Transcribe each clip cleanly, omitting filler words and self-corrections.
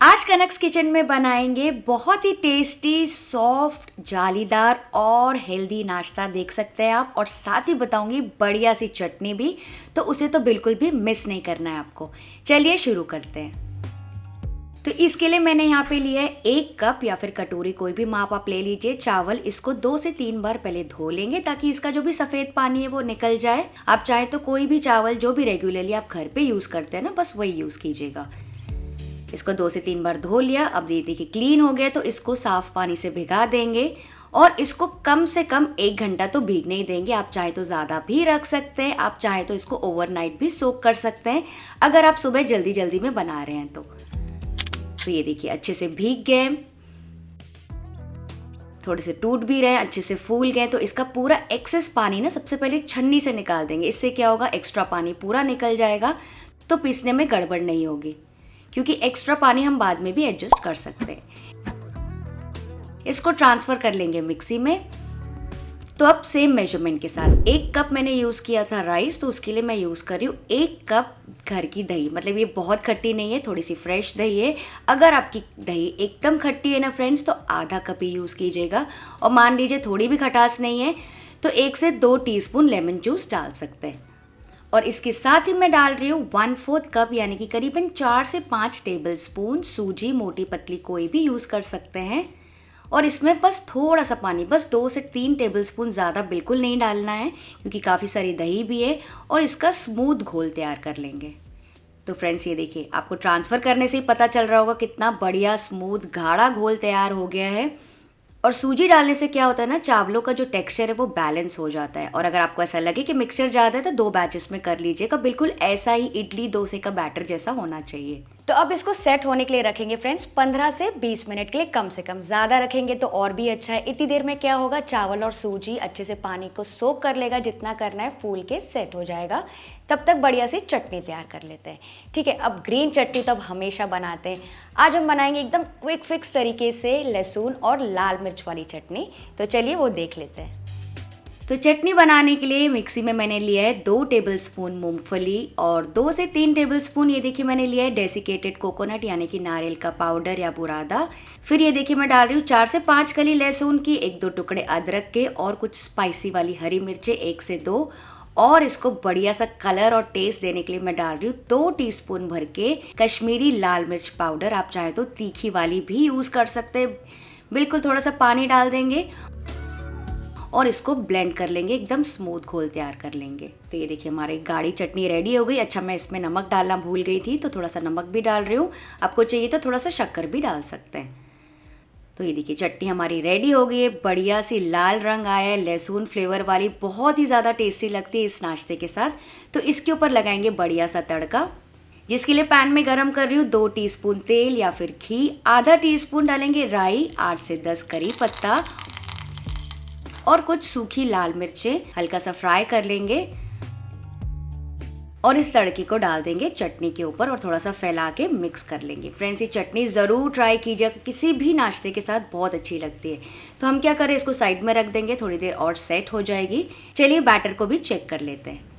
आज कनक्स किचन में बनाएंगे बहुत ही टेस्टी, सॉफ्ट, जालीदार और हेल्दी नाश्ता। देख सकते हैं आप। और साथ ही बताऊंगी बढ़िया सी चटनी भी, तो उसे तो बिल्कुल भी मिस नहीं करना है आपको। चलिए शुरू करते हैं। तो इसके लिए मैंने यहाँ पे लिया है 1 कप या फिर कटोरी, कोई भी माप आप ले लीजिए चावल। इसको 2 से 3 बार पहले धो लेंगे ताकि इसका जो भी सफ़ेद पानी है वो निकल जाए। आप चाहे तो कोई भी चावल जो भी रेगुलरली आप घर पे यूज़ करते हैं ना, बस वही यूज़ कीजिएगा। इसको 2 से 3 बार धो लिया। अब ये देखिए क्लीन हो गया, तो इसको साफ़ पानी से भिगा देंगे और इसको कम से कम 1 घंटा तो भीगने ही देंगे। आप चाहे तो ज़्यादा भी रख सकते हैं, आप चाहे तो इसको ओवरनाइट भी सोक कर सकते हैं अगर आप सुबह जल्दी जल्दी में बना रहे हैं तो। ये देखिए अच्छे से भीग गए, थोड़े से टूट भी रहे हैं, अच्छे से फूल गए। तो इसका पूरा एक्सेस पानी ना सबसे पहले छन्नी से निकाल देंगे। इससे क्या होगा, एक्स्ट्रा पानी पूरा निकल जाएगा, तो पीसने में गड़बड़ नहीं होगी, क्योंकि एक्स्ट्रा पानी हम बाद में भी एडजस्ट कर सकते हैं। इसको ट्रांसफ़र कर लेंगे मिक्सी में। तो अब सेम मेजरमेंट के साथ 1 कप मैंने यूज़ किया था राइस, तो उसके लिए मैं यूज़ कर रही हूँ 1 कप घर की दही। मतलब ये बहुत खट्टी नहीं है, थोड़ी सी फ्रेश दही है। अगर आपकी दही एकदम खट्टी है ना फ्रेंड्स, तो आधा कप ही यूज़ कीजिएगा। और मान लीजिए थोड़ी भी खटास नहीं है तो 1 से 2 टीस्पून लेमन जूस डाल सकते हैं। और इसके साथ ही मैं डाल रही हूँ 1/4 कप यानी कि करीबन 4 से 5 टेबल स्पून सूजी, मोटी पतली कोई भी यूज़ कर सकते हैं। और इसमें बस थोड़ा सा पानी, बस 2 से 3 टेबल स्पून, ज़्यादा बिल्कुल नहीं डालना है क्योंकि काफ़ी सारी दही भी है। और इसका स्मूथ घोल तैयार कर लेंगे। तो फ्रेंड्स ये देखिए, आपको ट्रांसफ़र करने से ही पता चल रहा होगा कितना बढ़िया स्मूथ गाढ़ा घोल तैयार हो गया है। और सूजी डालने से क्या होता है ना, चावलों का जो टेक्सचर है वो बैलेंस हो जाता है। और अगर आपको ऐसा लगे कि मिक्सचर ज़्यादा है तो 2 बैचेस में कर लीजिएगा। बिल्कुल ऐसा ही इडली डोसे का बैटर जैसा होना चाहिए। तो अब इसको सेट होने के लिए रखेंगे फ्रेंड्स 15 से 20 मिनट के लिए, कम से कम। ज़्यादा रखेंगे तो और भी अच्छा है। इतनी देर में क्या होगा, चावल और सूजी अच्छे से पानी को सोक कर लेगा, जितना करना है फूल के सेट हो जाएगा। तब तक बढ़िया सी चटनी तैयार कर लेते हैं। ठीक है, अब ग्रीन चटनी तो अब हमेशा बनाते हैं। आज हम बनाएंगे एकदम क्विक फिक्स तरीके से लहसुन और लाल मिर्च वाली चटनी। तो चलिए वो देख लेते हैं। तो चटनी बनाने के लिए मिक्सी में मैंने लिया है 2 टेबलस्पून मूंगफली और 2 से 3 टेबलस्पून ये देखिए मैंने लिया है डेसिकेटेड कोकोनट यानी कि नारियल का पाउडर या बुरादा। फिर ये देखिए मैं डाल रही हूँ 4 से 5 कली लहसुन की, 1-2 टुकड़े अदरक के और कुछ स्पाइसी वाली हरी मिर्चें 1 से 2। और इसको बढ़िया सा कलर और टेस्ट देने के लिए मैं डाल रही हूँ 2 टीस्पून भर के कश्मीरी लाल मिर्च पाउडर। आप चाहे तो तीखी वाली भी यूज़ कर सकते हैं। बिल्कुल थोड़ा सा पानी डाल देंगे और इसको ब्लेंड कर लेंगे, एकदम स्मूथ घोल तैयार कर लेंगे। तो ये देखिए हमारी गाढ़ी चटनी रेडी हो गई। अच्छा, मैं इसमें नमक डालना भूल गई थी, तो थोड़ा सा नमक भी डाल रही हूँ। आपको चाहिए तो थोड़ा सा शक्कर भी डाल सकते हैं। तो ये देखिए चटनी हमारी रेडी हो गई है। बढ़िया सी लाल रंग आया है, लहसुन फ्लेवर वाली, बहुत ही ज़्यादा टेस्टी लगती है इस नाश्ते के साथ। तो इसके ऊपर लगाएंगे बढ़िया सा तड़का, जिसके लिए पैन में गरम कर रही हूँ 2 टीस्पून तेल या फिर घी। आधा टीस्पून डालेंगे राई, 8 से 10 करी पत्ता और कुछ सूखी लाल मिर्चें हल्का सा फ्राई कर लेंगे। और इस तड़के को डाल देंगे चटनी के ऊपर और थोड़ा सा फैला के मिक्स कर लेंगे। फ्रेंड्स ये चटनी ज़रूर ट्राई कीजिएगा, किसी भी नाश्ते के साथ बहुत अच्छी लगती है। तो हम क्या करें, इसको साइड में रख देंगे, थोड़ी देर और सेट हो जाएगी। चलिए बैटर को भी चेक कर लेते हैं।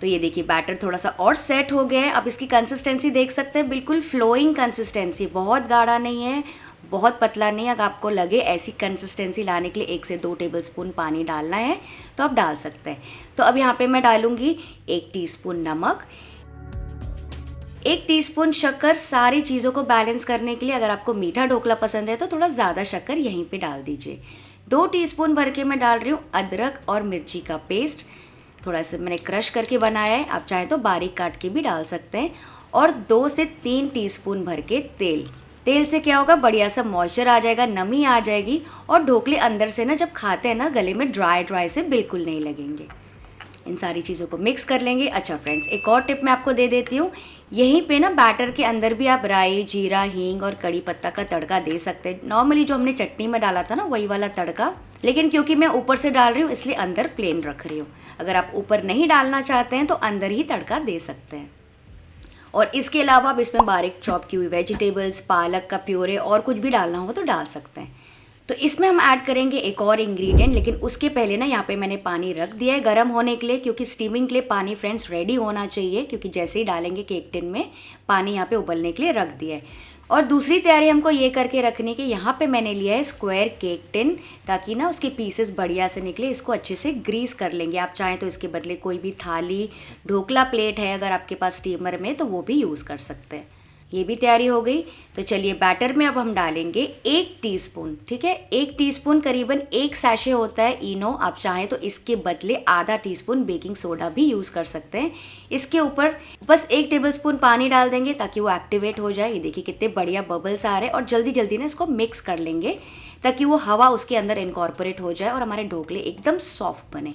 तो ये देखिए बैटर थोड़ा सा और सेट हो गया है। अब इसकी कंसिस्टेंसी देख सकते हैं, बिल्कुल फ्लोइंग कंसिस्टेंसी, बहुत गाढ़ा नहीं है, बहुत पतला नहीं। अगर आपको लगे ऐसी कंसिस्टेंसी लाने के लिए 1 से 2 टेबलस्पून पानी डालना है तो आप डाल सकते हैं। तो अब यहाँ पे मैं डालूंगी 1 टीस्पून नमक, 1 टीस्पून शक्कर, सारी चीज़ों को बैलेंस करने के लिए। अगर आपको मीठा ढोकला पसंद है तो थोड़ा ज़्यादा शक्कर यहीं पे डाल दीजिए। 2 टीस्पून भर के मैं डाल रही हूँ अदरक और मिर्ची का पेस्ट, थोड़ा सा मैंने क्रश करके बनाया है, आप चाहें तो बारीक काट के भी डाल सकते हैं। और 2 से 3 टीस्पून भर के तेल से क्या होगा, बढ़िया सा मॉइस्चर आ जाएगा, नमी आ जाएगी और ढोकले अंदर से ना जब खाते हैं ना गले में ड्राई से बिल्कुल नहीं लगेंगे। इन सारी चीज़ों को मिक्स कर लेंगे। अच्छा फ्रेंड्स, एक और टिप मैं आपको दे देती हूँ। यहीं पे ना बैटर के अंदर भी आप राई, जीरा, हींग और कड़ी पत्ता का तड़का दे सकते हैं। नॉर्मली जो हमने चटनी में डाला था ना वही वाला तड़का, लेकिन क्योंकि मैं ऊपर से डाल रही हूँ इसलिए अंदर प्लेन रख रही हूँ। अगर आप ऊपर नहीं डालना चाहते हैं तो अंदर ही तड़का दे सकते हैं। और इसके अलावा आप इसमें बारीक चॉप की हुई वेजिटेबल्स, पालक का प्योरे और कुछ भी डालना हो तो डाल सकते हैं। तो इसमें हम ऐड करेंगे एक और इंग्रेडिएंट, लेकिन उसके पहले ना यहाँ पे मैंने पानी रख दिया है गर्म होने के लिए, क्योंकि स्टीमिंग के लिए पानी फ्रेंड्स रेडी होना चाहिए, क्योंकि जैसे ही डालेंगे केक टिन में पानी यहाँ पे उबलने के लिए रख दिया है। और दूसरी तैयारी हमको ये करके रखनी कि यहाँ पे मैंने लिया है स्क्वायर केक टिन, ताकि ना उसके पीसेस बढ़िया से निकले। इसको अच्छे से ग्रीस कर लेंगे। आप चाहें तो इसके बदले कोई भी थाली, ढोकला प्लेट है अगर आपके पास स्टीमर में, तो वो भी यूज़ कर सकते हैं। ये भी तैयारी हो गई। तो चलिए बैटर में अब हम डालेंगे 1 टीस्पून, ठीक है, 1 टीस्पून करीबन 1 सैशे होता है इनो। आप चाहें तो इसके बदले आधा टीस्पून बेकिंग सोडा भी यूज़ कर सकते हैं। इसके ऊपर बस 1 टेबलस्पून पानी डाल देंगे ताकि वो एक्टिवेट हो जाए। ये देखिए कितने बढ़िया बबल्स आ रहे हैं। और जल्दी जल्दी ना इसको मिक्स कर लेंगे ताकि वो हवा उसके अंदर इनकॉर्पोरेट हो जाए और हमारे ढोकले एकदम सॉफ्ट बने।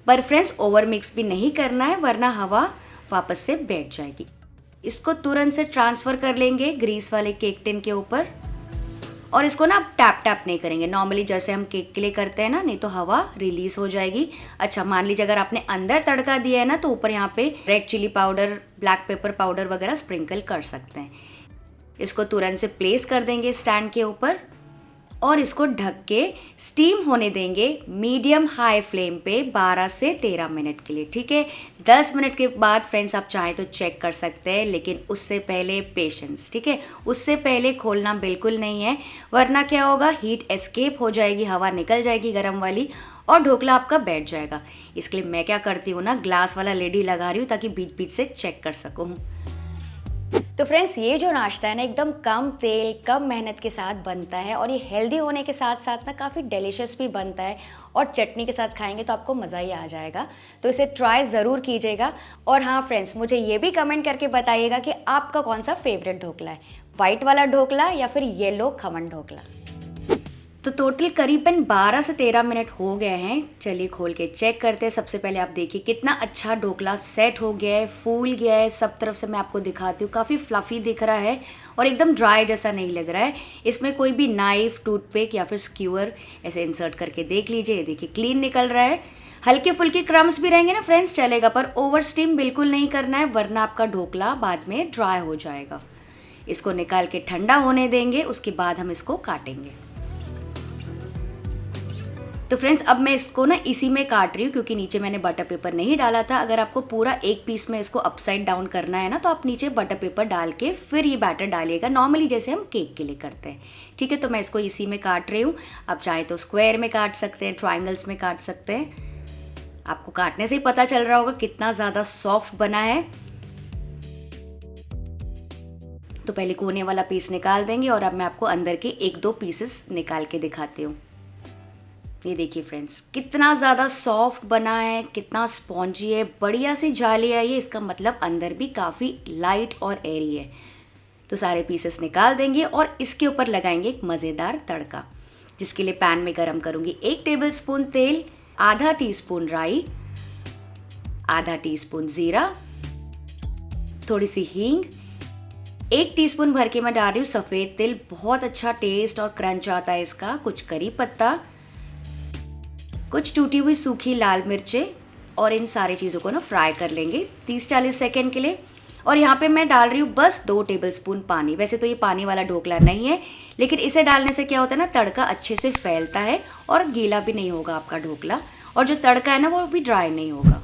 पर फ्रेंड्स ओवर मिक्स भी नहीं करना है, वरना हवा वापस से बैठ जाएगी। इसको तुरंत से ट्रांसफ़र कर लेंगे ग्रीस वाले केक टिन के ऊपर। और इसको ना टैप टैप नहीं करेंगे, नॉर्मली जैसे हम केक के लिए करते हैं ना, नहीं तो हवा रिलीज हो जाएगी। अच्छा, मान लीजिए अगर आपने अंदर तड़का दिया है ना, तो ऊपर यहाँ पे red chilli powder, black pepper powder वगैरह स्प्रिंकल कर सकते हैं। इसको तुरंत से प्लेस कर देंगे स्टैंड के ऊपर और इसको ढक के स्टीम होने देंगे मीडियम हाई फ्लेम पे 12 से 13 मिनट के लिए, ठीक है। 10 मिनट के बाद फ्रेंड्स आप चाहें तो चेक कर सकते हैं, लेकिन उससे पहले पेशेंस, ठीक है। उससे पहले खोलना बिल्कुल नहीं है, वरना क्या होगा, हीट एस्केप हो जाएगी, हवा निकल जाएगी गर्म वाली और ढोकला आपका बैठ जाएगा। इसके लिए मैं क्या करती हूँ ना, ग्लास वाला लेड ही लगा रही हूँ ताकि बीच बीच से चेक कर सकूँ। तो फ्रेंड्स ये जो नाश्ता है ना, एकदम कम तेल कम मेहनत के साथ बनता है और ये हेल्दी होने के साथ साथ ना काफ़ी डिलीशियस भी बनता है। और चटनी के साथ खाएंगे तो आपको मज़ा ही आ जाएगा। तो इसे ट्राई ज़रूर कीजिएगा। और हाँ फ्रेंड्स, मुझे ये भी कमेंट करके बताइएगा कि आपका कौन सा फेवरेट ढोकला है, वाइट वाला ढोकला या फिर येलो खमन ढोकला। तो टोटल करीबन 12 से 13 मिनट हो गए हैं। चलिए खोल के चेक करते हैं। सबसे पहले आप देखिए कितना अच्छा ढोकला सेट हो गया है, फूल गया है। सब तरफ से मैं आपको दिखाती हूँ, काफ़ी फ्लफ़ी दिख रहा है और एकदम ड्राई जैसा नहीं लग रहा है। इसमें कोई भी नाइफ, टूथपिक या फिर स्क्यूअर ऐसे इंसर्ट करके देख लीजिए। देखिए क्लीन निकल रहा है। हल्के फुल्के क्रम्स भी रहेंगे ना फ्रेंड्स चलेगा, पर ओवर स्टीम बिल्कुल नहीं करना है, वरना आपका ढोकला बाद में ड्राई हो जाएगा। इसको निकाल के ठंडा होने देंगे, उसके बाद हम इसको काटेंगे। तो फ्रेंड्स अब मैं इसको ना इसी में काट रही हूँ, क्योंकि नीचे मैंने बटर पेपर नहीं डाला था। अगर आपको पूरा एक पीस में इसको अपसाइड डाउन करना है ना, तो आप नीचे बटर पेपर डाल के फिर ये बैटर डालिएगा, नॉर्मली जैसे हम केक के लिए करते हैं, ठीक है। तो मैं इसको इसी में काट रही हूँ। आप चाहे तो स्क्वायर में काट सकते हैं, ट्राइंगल्स में काट सकते हैं। आपको काटने से ही पता चल रहा होगा कितना ज़्यादा सॉफ्ट बना है। तो पहले कोने वाला पीस निकाल देंगे और अब मैं आपको अंदर के 1-2 पीसेस निकाल के दिखाती हूँ। ये देखिए फ्रेंड्स कितना ज़्यादा सॉफ्ट बना है, कितना स्पॉन्जी है, बढ़िया सी जाली है ये। इसका मतलब अंदर भी काफ़ी लाइट और एयरी है। तो सारे पीसेस निकाल देंगे और इसके ऊपर लगाएंगे एक मज़ेदार तड़का, जिसके लिए पैन में गरम करूँगी 1 टेबलस्पून तेल, आधा टीस्पून राई, आधा टीस्पून ज़ीरा, थोड़ी सी हींग, 1 टीस्पून भर के मैं डाल रही हूँ सफ़ेद तिल। बहुत अच्छा टेस्ट और क्रंच आता है इसका। कुछ करी पत्ता, कुछ टूटी हुई सूखी लाल मिर्चें, और इन सारी चीज़ों को ना फ्राई कर लेंगे 30-40 सेकेंड के लिए। और यहाँ पे मैं डाल रही हूँ बस 2 टेबलस्पून पानी। वैसे तो ये पानी वाला ढोकला नहीं है, लेकिन इसे डालने से क्या होता है ना, तड़का अच्छे से फैलता है और गीला भी नहीं होगा आपका ढोकला, और जो तड़का है ना वो भी ड्राई नहीं होगा।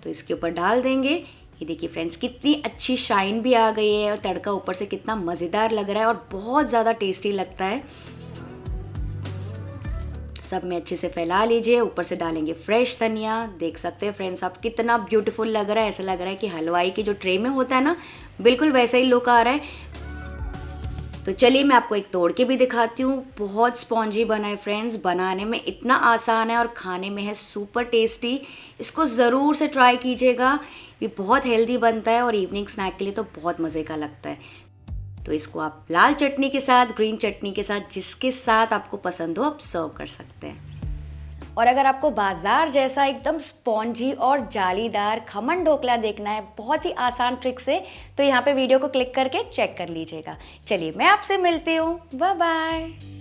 तो इसके ऊपर डाल देंगे। ये देखिए फ्रेंड्स कितनी अच्छी शाइन भी आ गई है और तड़का ऊपर से कितना मज़ेदार लग रहा है और बहुत ज़्यादा टेस्टी लगता है। सब में अच्छे से फैला लीजिए। ऊपर से डालेंगे फ्रेश धनिया। देख सकते हैं फ्रेंड्स आप कितना ब्यूटीफुल लग रहा है। ऐसा लग रहा है कि हलवाई की जो ट्रे में होता है ना, बिल्कुल वैसा ही लुक आ रहा है। तो चलिए मैं आपको एक तोड़ के भी दिखाती हूँ। बहुत स्पॉन्जी बना है फ्रेंड्स, बनाने में इतना आसान है और खाने में है सुपर टेस्टी। इसको ज़रूर से ट्राई कीजिएगा। ये बहुत हेल्दी बनता है और इवनिंग स्नैक के लिए तो बहुत मज़े का लगता है। तो इसको आप लाल चटनी के साथ, ग्रीन चटनी के साथ, जिसके साथ आपको पसंद हो, आप सर्व कर सकते हैं। और अगर आपको बाजार जैसा एकदम स्पॉन्जी और जालीदार खमन ढोकला देखना है बहुत ही आसान ट्रिक से, तो यहाँ पे वीडियो को क्लिक करके चेक कर लीजिएगा। चलिए मैं आपसे मिलती हूँ। Bye bye.